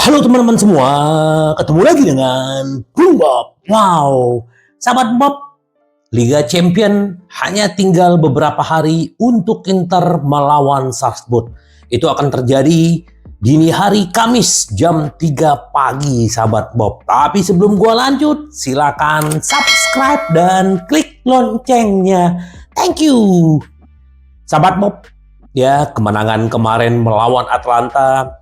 Halo teman-teman semua, ketemu lagi dengan Bung Bob. Wow, sahabat Bob, Liga Champion hanya tinggal beberapa hari untuk Inter melawan Salzburg. Itu akan terjadi dini hari Kamis jam 3 pagi, sahabat Bob. Tapi sebelum gua lanjut, silakan subscribe dan klik loncengnya. Thank you. Sahabat Bob, ya kemenangan kemarin melawan Atalanta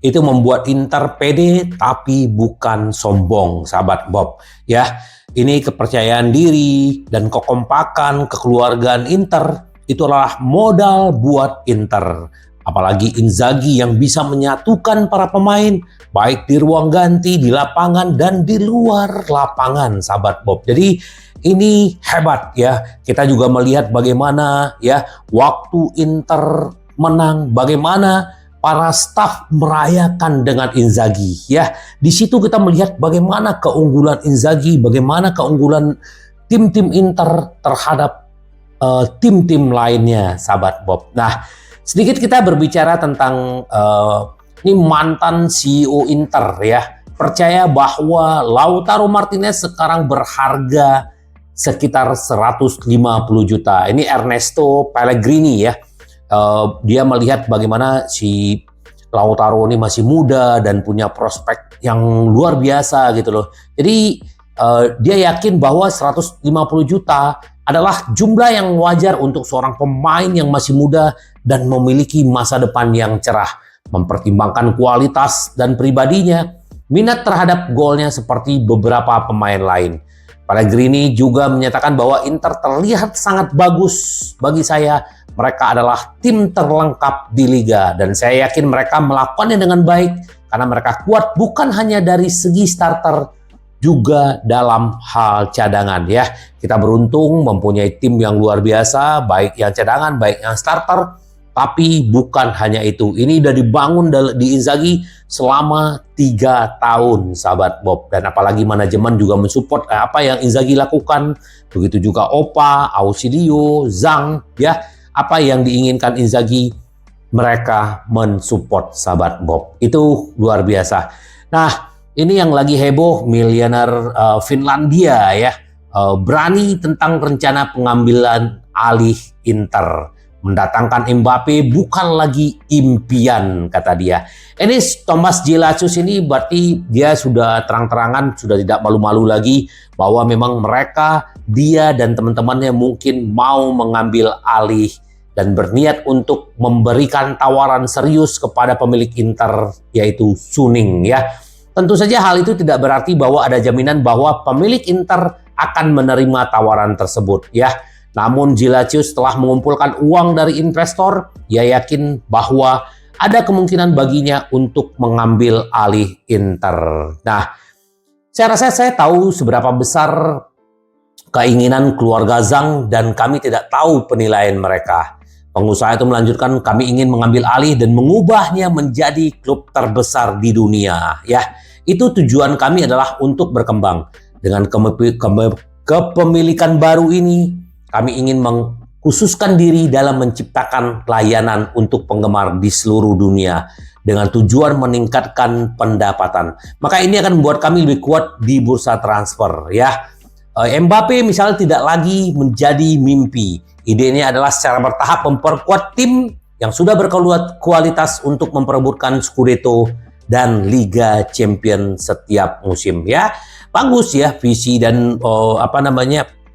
itu membuat Inter pede tapi bukan sombong, sahabat Bob. Ya, ini kepercayaan diri dan kekompakan kekeluargaan Inter itu adalah modal buat Inter. Apalagi Inzaghi yang bisa menyatukan para pemain baik di ruang ganti, di lapangan dan di luar lapangan, sahabat Bob. Jadi ini hebat ya. Kita juga melihat bagaimana ya waktu Inter menang, bagaimana para staf merayakan dengan Inzaghi ya. Di situ kita melihat bagaimana keunggulan Inzaghi, bagaimana keunggulan tim-tim Inter terhadap tim-tim lainnya, sahabat Bob. Nah, sedikit kita berbicara tentang ini mantan CEO Inter ya. Percaya bahwa Lautaro Martinez sekarang berharga sekitar 150 juta. Ini Ernesto Pellegrini ya. Dia melihat bagaimana si Lautaro ini masih muda dan punya prospek yang luar biasa gitu loh. Jadi dia yakin bahwa 150 juta adalah jumlah yang wajar untuk seorang pemain yang masih muda dan memiliki masa depan yang cerah. Mempertimbangkan kualitas dan pribadinya, minat terhadap golnya seperti beberapa pemain lain. Pellegrini juga menyatakan bahwa Inter terlihat sangat bagus. Bagi saya, mereka adalah tim terlengkap di Liga dan saya yakin mereka melakukannya dengan baik karena mereka kuat bukan hanya dari segi starter, juga dalam hal cadangan ya. Kita beruntung mempunyai tim yang luar biasa, baik yang cadangan, baik yang starter. Tapi bukan hanya itu, ini udah dibangun di Inzaghi selama 3 tahun, sahabat Bob. Dan apalagi manajemen juga mensupport apa yang Inzaghi lakukan. Begitu juga Opa, Ausilio, Zhang, ya. Apa yang diinginkan Inzaghi, mereka mensupport, sahabat Bob. Itu luar biasa. Nah, ini yang lagi heboh, miliuner Finlandia ya. Berani tentang rencana pengambilan alih Inter. Mendatangkan Mbappe bukan lagi impian, kata dia. Ini Thomas Djilasius ini berarti dia sudah terang-terangan, sudah tidak malu-malu lagi bahwa memang mereka, dia dan teman-temannya mungkin mau mengambil alih dan berniat untuk memberikan tawaran serius kepada pemilik Inter, yaitu Suning ya. Tentu saja hal itu tidak berarti bahwa ada jaminan bahwa pemilik Inter akan menerima tawaran tersebut ya. Namun Djilasius telah mengumpulkan uang dari investor, ia yakin bahwa ada kemungkinan baginya untuk mengambil alih Inter. Nah, saya rasa saya tahu seberapa besar keinginan keluarga Zhang dan kami tidak tahu penilaian mereka. Pengusaha itu melanjutkan, kami ingin mengambil alih dan mengubahnya menjadi klub terbesar di dunia. Ya, itu tujuan kami adalah untuk berkembang. Dengan kepemilikan baru ini, kami ingin mengkhususkan diri dalam menciptakan layanan untuk penggemar di seluruh dunia dengan tujuan meningkatkan pendapatan. Maka ini akan membuat kami lebih kuat di bursa transfer ya. Mbappe misalnya tidak lagi menjadi mimpi. Idenya adalah secara bertahap memperkuat tim yang sudah berkualitas untuk memperebutkan Scudetto dan Liga Champion setiap musim ya. Bagus ya visi dan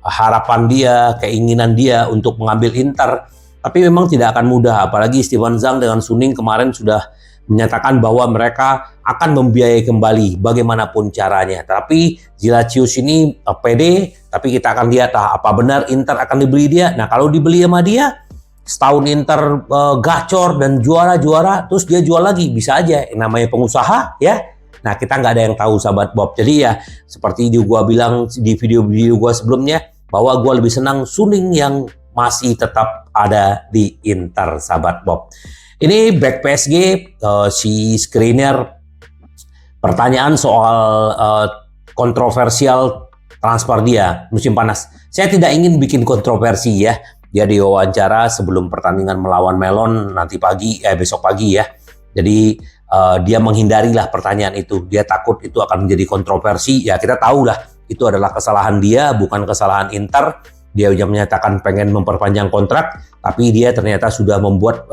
harapan dia, keinginan dia untuk mengambil Inter. Tapi memang tidak akan mudah, apalagi Steven Zhang dengan Suning kemarin sudah menyatakan bahwa mereka akan membiayai kembali bagaimanapun caranya. Tapi Djilasius ini pede, tapi kita akan lihat apa benar Inter akan dibeli dia. Nah, kalau dibeli sama dia, setahun Inter gacor dan juara-juara, terus dia jual lagi, bisa aja. Namanya pengusaha ya. Nah, kita nggak ada yang tahu, sahabat Bob. Jadi ya, seperti gua bilang di video-video gua sebelumnya, bahwa gua lebih senang Suning yang masih tetap ada di Inter, sahabat Bob. Ini back PSG, si screener, pertanyaan soal kontroversial transfer dia musim panas. Saya tidak ingin bikin kontroversi ya. Dia diwawancara sebelum pertandingan melawan Melon nanti pagi, besok pagi ya. Jadi dia menghindarilah pertanyaan itu. Dia takut itu akan menjadi kontroversi. Ya kita tahulah itu adalah kesalahan dia, bukan kesalahan Inter. Dia sudah menyatakan pengen memperpanjang kontrak, tapi dia ternyata sudah membuat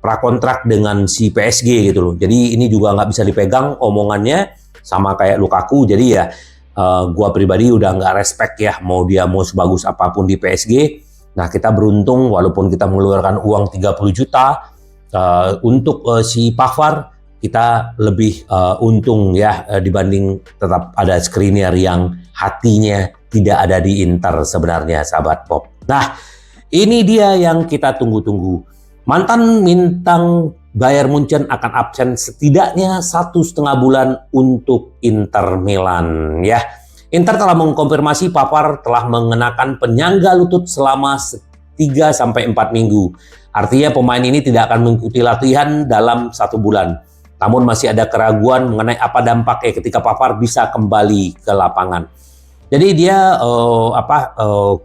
prakontrak dengan si PSG gitu loh. Jadi ini juga nggak bisa dipegang omongannya, sama kayak Lukaku. Jadi ya gua pribadi udah nggak respect ya, mau dia mau sebagus apapun di PSG. Nah kita beruntung walaupun kita mengeluarkan uang 30 juta untuk si Pavard, kita lebih untung ya dibanding tetap ada Skriniar yang hatinya tidak ada di Inter sebenarnya, sahabat Bob. Nah ini dia yang kita tunggu-tunggu. Mantan bintang Bayern Munchen akan absen setidaknya 1,5 bulan untuk Inter Milan ya. Inter telah mengkonfirmasi Pavard telah mengenakan penyangga lutut selama 3-4 minggu. Artinya pemain ini tidak akan mengikuti latihan dalam 1 bulan. Namun masih ada keraguan mengenai apa dampaknya ketika Pavard bisa kembali ke lapangan. Jadi dia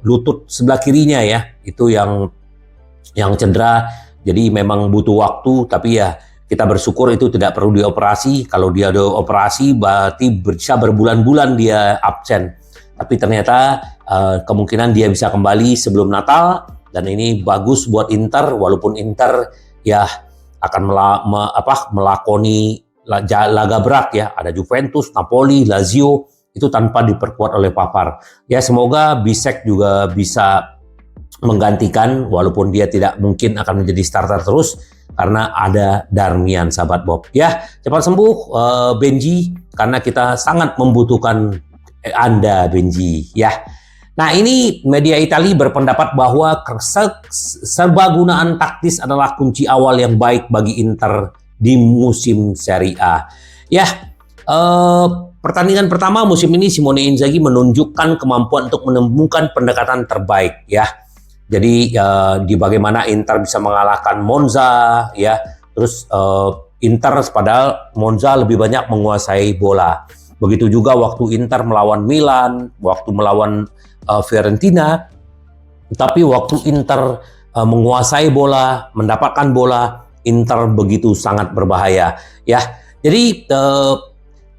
lutut sebelah kirinya ya, itu yang cedera. Jadi memang butuh waktu, tapi ya kita bersyukur itu tidak perlu dioperasi. Kalau dia ada operasi berarti bisa berbulan-bulan dia absen. Tapi ternyata kemungkinan dia bisa kembali sebelum Natal, dan ini bagus buat Inter walaupun Inter ya akan melakoni laga berat ya. Ada Juventus, Napoli, Lazio itu tanpa diperkuat oleh Pavard. Ya semoga Bisek juga bisa menggantikan walaupun dia tidak mungkin akan menjadi starter terus karena ada Darmian, sahabat Bob. Ya, cepat sembuh Benji, karena kita sangat membutuhkan Anda Benji ya. Nah, ini media Italia berpendapat bahwa serbagunaan taktis adalah kunci awal yang baik bagi Inter di musim Serie A. Ya, pertandingan pertama musim ini Simone Inzaghi menunjukkan kemampuan untuk menemukan pendekatan terbaik ya. Jadi di bagaimana Inter bisa mengalahkan Monza ya, terus Inter padahal Monza lebih banyak menguasai bola. Begitu juga waktu Inter melawan Milan, waktu melawan Fiorentina, tapi waktu Inter menguasai bola, mendapatkan bola, Inter begitu sangat berbahaya ya. Jadi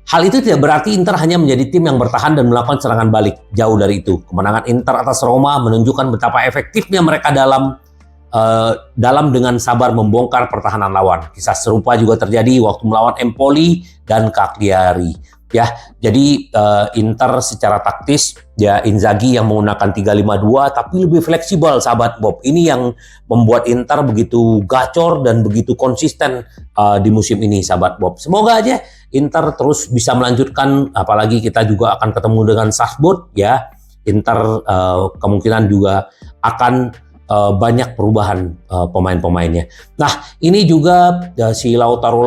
hal itu tidak berarti Inter hanya menjadi tim yang bertahan dan melakukan serangan balik. Jauh dari itu. Kemenangan Inter atas Roma menunjukkan betapa efektifnya mereka dalam dengan sabar membongkar pertahanan lawan. Kisah serupa juga terjadi waktu melawan Empoli dan Cagliari. Ya, jadi Inter secara taktis ya Inzaghi yang menggunakan 3-5-2 tapi lebih fleksibel, sahabat Bob. Ini yang membuat Inter begitu gacor dan begitu konsisten di musim ini, sahabat Bob. Semoga aja Inter terus bisa melanjutkan, apalagi kita juga akan ketemu dengan Salzburg ya. Inter kemungkinan juga akan banyak perubahan pemain-pemainnya. Nah, ini juga si Lautaro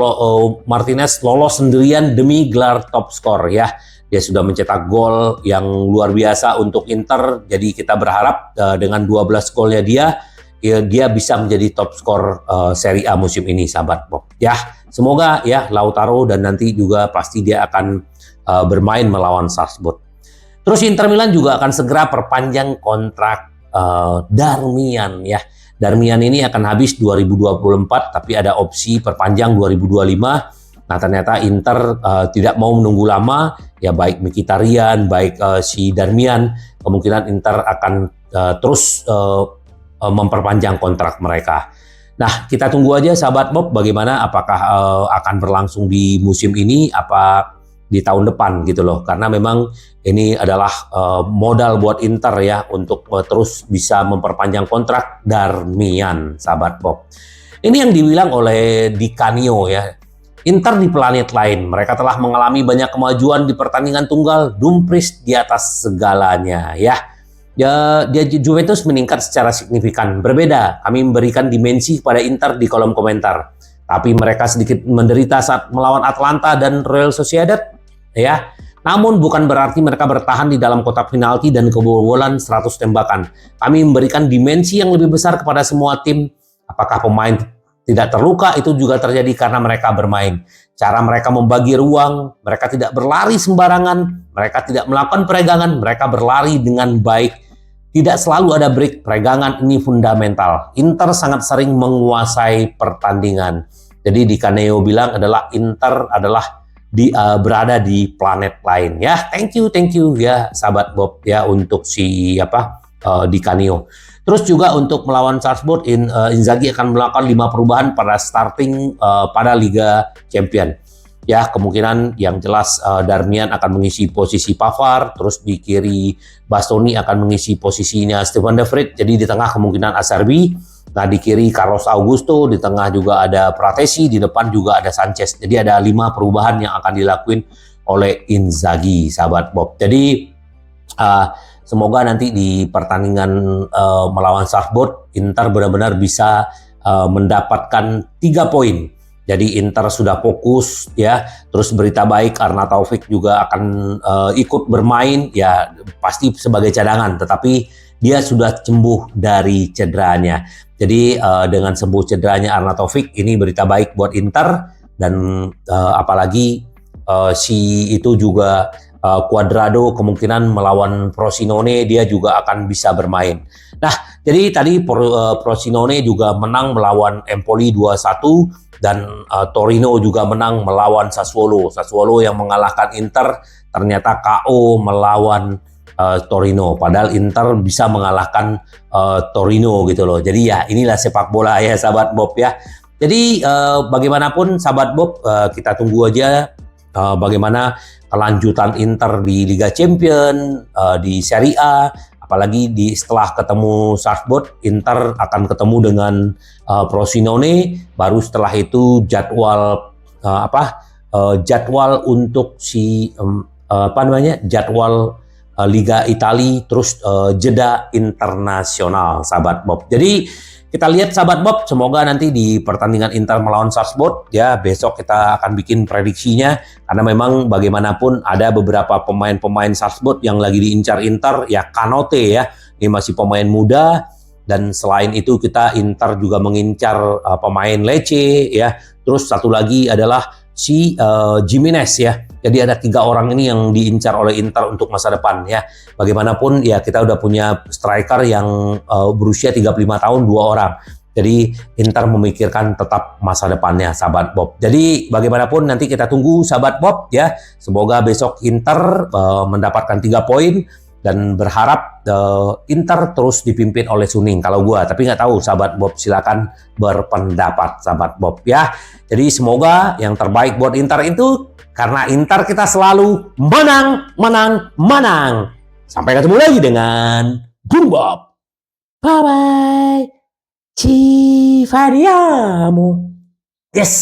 Martinez lolos sendirian demi gelar top skor ya. Dia sudah mencetak gol yang luar biasa untuk Inter. Jadi kita berharap dengan 12 golnya dia bisa menjadi top skor Serie A musim ini, sahabat Bob. Ya, semoga ya Lautaro, dan nanti juga pasti dia akan bermain melawan Salzburg. Terus Inter Milan juga akan segera perpanjang kontrak Darmian ya. Darmian ini akan habis 2024 tapi ada opsi perpanjang 2025. Nah, ternyata Inter tidak mau menunggu lama ya, baik Mkhitaryan, baik si Darmian, kemungkinan Inter akan terus memperpanjang kontrak mereka. Nah, kita tunggu aja, sahabat Bob, bagaimana, apakah akan berlangsung di musim ini apa di tahun depan gitu loh, karena memang ini adalah modal buat Inter ya untuk terus bisa memperpanjang kontrak Darmian, sahabat Bob. Ini yang dibilang oleh Di Canio ya, Inter di planet lain, mereka telah mengalami banyak kemajuan di pertandingan tunggal, Dumfries di atas segalanya ya. Juventus meningkat secara signifikan. Berbeda, kami memberikan dimensi kepada Inter di kolom komentar, tapi mereka sedikit menderita saat melawan Atalanta dan Real Sociedad ya. Namun bukan berarti mereka bertahan di dalam kotak penalti dan kebobolan 100 tembakan. Kami memberikan dimensi yang lebih besar kepada semua tim. Apakah pemain tidak terluka? Itu juga terjadi karena mereka bermain. Cara mereka membagi ruang, mereka tidak berlari sembarangan, mereka tidak melakukan peregangan, mereka berlari dengan baik. Tidak selalu ada break, peregangan ini fundamental. Inter sangat sering menguasai pertandingan. Jadi Di Caneo bilang adalah Inter adalah berada di planet lain ya. Thank you ya sahabat Bob ya untuk si Di Caneo. Terus juga untuk melawan Salzburg, Inzaghi akan melakukan 5 perubahan pada starting pada Liga Champion. Ya, kemungkinan yang jelas Darmian akan mengisi posisi Pavard, terus di kiri Bastoni akan mengisi posisinya Stefan de Vrij, jadi di tengah kemungkinan Acerbi. Nah, di kiri Carlos Augusto, di tengah juga ada Pratesi, di depan juga ada Sanchez. Jadi ada 5 perubahan yang akan dilakuin oleh Inzaghi, sahabat Bob. Jadi semoga nanti di pertandingan melawan Salzburg, Inter benar-benar bisa mendapatkan 3 poin. Jadi Inter sudah fokus ya. Terus berita baik karena Taufik juga akan ikut bermain ya, pasti sebagai cadangan, tetapi dia sudah sembuh dari cederanya. Jadi dengan sembuh cederanya Arna Taufik, ini berita baik buat Inter. Dan apalagi si itu juga Cuadrado kemungkinan melawan Frosinone dia juga akan bisa bermain. Nah, jadi tadi Frosinone juga menang melawan Empoli 2-1 dan Torino juga menang melawan Sassuolo. Sassuolo yang mengalahkan Inter ternyata KO melawan Torino. Padahal Inter bisa mengalahkan Torino gitu loh. Jadi ya inilah sepak bola ya sahabat Bob ya. Jadi bagaimanapun sahabat Bob, kita tunggu aja bagaimana kelanjutan Inter di Liga Champion, di Serie A, apalagi setelah ketemu Salzburg, Inter akan ketemu dengan Frosinone, baru setelah itu jadwal jadwal untuk jadwal Liga Italia, terus jeda internasional, sahabat Bob. Jadi kita lihat sahabat Bob, semoga nanti di pertandingan Inter melawan Salzburg ya besok kita akan bikin prediksinya, karena memang bagaimanapun ada beberapa pemain-pemain Salzburg yang lagi diincar Inter ya. Kanote ya, ini masih pemain muda, dan selain itu kita Inter juga mengincar pemain Lecce ya. Terus satu lagi adalah si Jimenez ya. Jadi ada 3 orang ini yang diincar oleh Inter untuk masa depan ya. Bagaimanapun ya kita udah punya striker yang berusia 35 tahun 2 orang. Jadi Inter memikirkan tetap masa depannya sahabat Bob. Jadi bagaimanapun nanti kita tunggu sahabat Bob ya. Semoga besok Inter mendapatkan 3 poin dan berharap Inter terus dipimpin oleh Suning kalau gua, tapi nggak tahu sahabat Bob, silakan berpendapat sahabat Bob ya. Jadi semoga yang terbaik buat Inter itu, karena Inter kita selalu menang. Sampai ketemu lagi dengan Bung Bob. Bye bye. Ci vediamo. Yes.